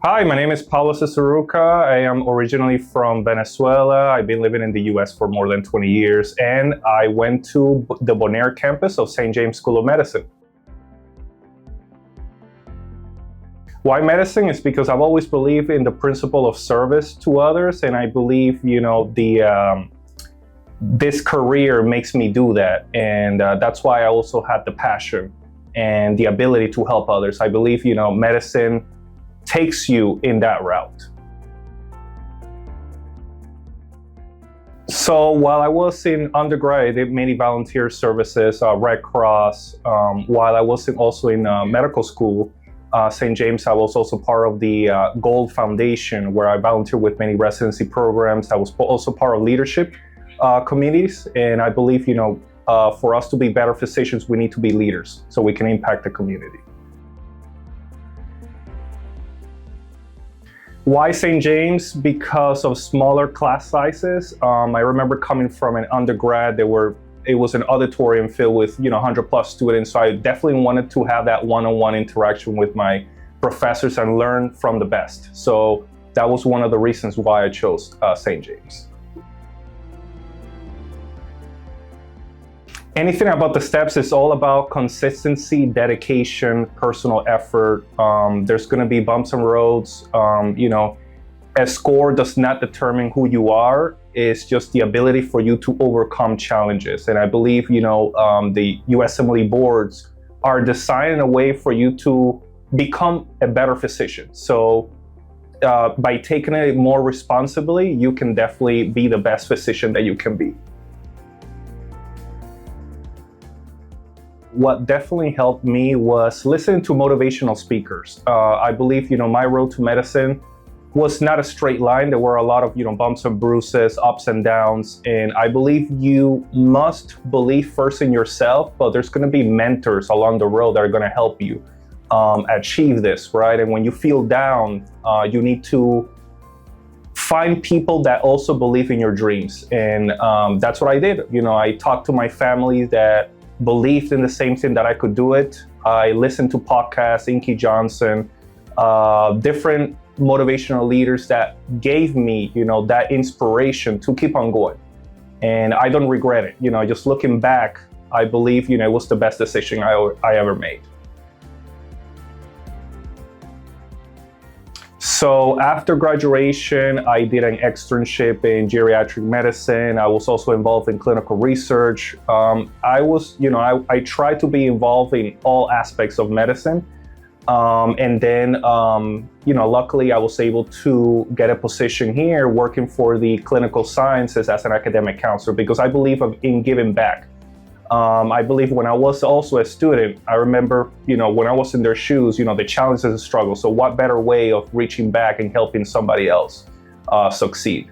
Hi, my name is Pablo Sisiruca. I am originally from Venezuela. I've been living in the US for more than 20 years, and I went to the Bonaire campus of St. James School of Medicine. Why medicine? Is because I've always believed in the principle of service to others, and I believe, this career makes me do that, and that's why I also had the passion and the ability to help others. I believe, medicine takes you in that route. So while I was in undergrad, I did many volunteer services, Red Cross. While I was also in medical school, St. James, I was also part of the Gold Foundation, where I volunteered with many residency programs. I was also part of leadership committees, and I believe, for us to be better physicians, we need to be leaders so we can impact the community. Why St. James? Because of smaller class sizes. I remember coming from an undergrad, it was an auditorium filled with 100 plus students, so I definitely wanted to have that one-on-one interaction with my professors and learn from the best. So that was one of the reasons why I chose St. James. Anything about the steps is all about consistency, dedication, personal effort. There's going to be bumps and roads. A score does not determine who you are. It's just the ability for you to overcome challenges. And I believe, the USMLE boards are designed in a way for you to become a better physician. So by taking it more responsibly, you can definitely be the best physician that you can be. What definitely helped me was listening to motivational speakers. I believe, my road to medicine was not a straight line. There were a lot of, bumps and bruises, ups and downs. And I believe you must believe first in yourself, but there's going to be mentors along the road that are going to help you achieve this, right? And when you feel down, you need to find people that also believe in your dreams. And that's what I did. I talked to my family that believed in the same thing, that I could do it. I listened to podcasts, Inky Johnson, different motivational leaders that gave me, that inspiration to keep on going. And I don't regret it. Just looking back, I believe, it was the best decision I ever made. So after graduation, I did an externship in geriatric medicine. I was also involved in clinical research. I tried to be involved in all aspects of medicine. And then, luckily I was able to get a position here working for the clinical sciences as an academic counselor, because I believe in giving back. I believe when I was also a student, I remember, when I was in their shoes, the challenges and struggles. So what better way of reaching back and helping somebody else succeed?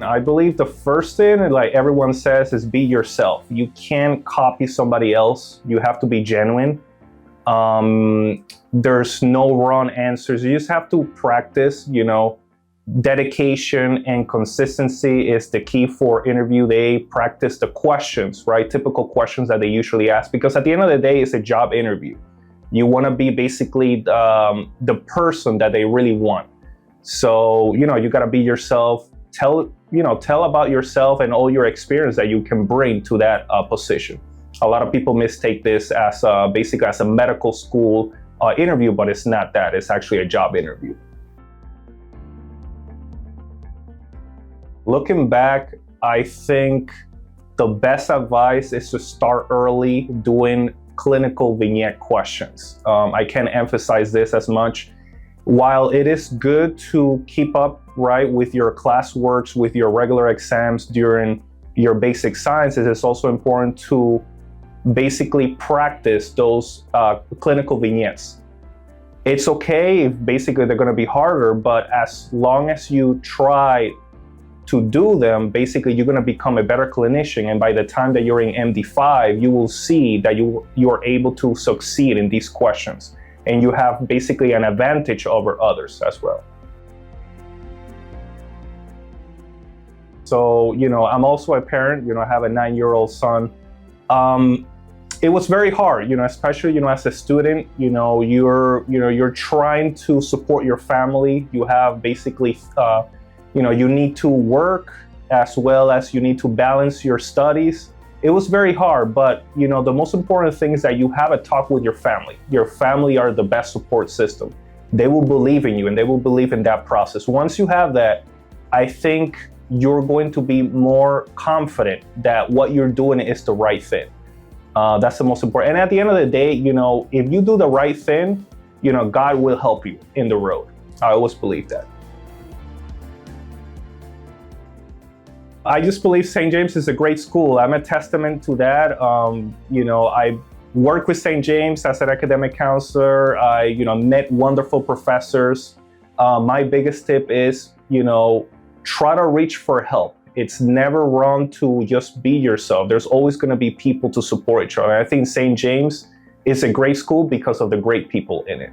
I believe the first thing, like everyone says, is be yourself. You can't copy somebody else. You have to be genuine. There's no wrong answers. You just have to practice, Dedication and consistency is the key for interview. They practice the questions, right? Typical questions that they usually ask, because at the end of the day, it's a job interview. You want to be basically the person that they really want. So, you got to be yourself. Tell about yourself and all your experience that you can bring to that position. A lot of people mistake this as basically as a medical school interview, but it's not that. It's actually a job interview. Looking back, I think the best advice is to start early doing clinical vignette questions. I can't emphasize this as much. While it is good to keep up, right, with your classworks, with your regular exams during your basic sciences, it's also important to basically practice those clinical vignettes. It's okay if basically they're going to be harder, but as long as you try to do them, basically you're going to become a better clinician, and by the time that you're in MD5, you will see that you are able to succeed in these questions, and you have basically an advantage over others as well. So, I'm also a parent. I have a 9-year-old son. it was very hard, especially, as a student, you're trying to support your family. You have basically, you need to work as well as you need to balance your studies. It was very hard, but, the most important thing is that you have a talk with your family. Your family are the best support system. They will believe in you and they will believe in that process. Once you have that, I think you're going to be more confident that what you're doing is the right thing. That's the most important. And at the end of the day, if you do the right thing, God will help you in the road. I always believe that. I just believe St. James is a great school. I'm a testament to that. I worked with St. James as an academic counselor. I, met wonderful professors. My biggest tip is, try to reach for help. It's never wrong to just be yourself. There's always going to be people to support each other. I think St. James is a great school because of the great people in it.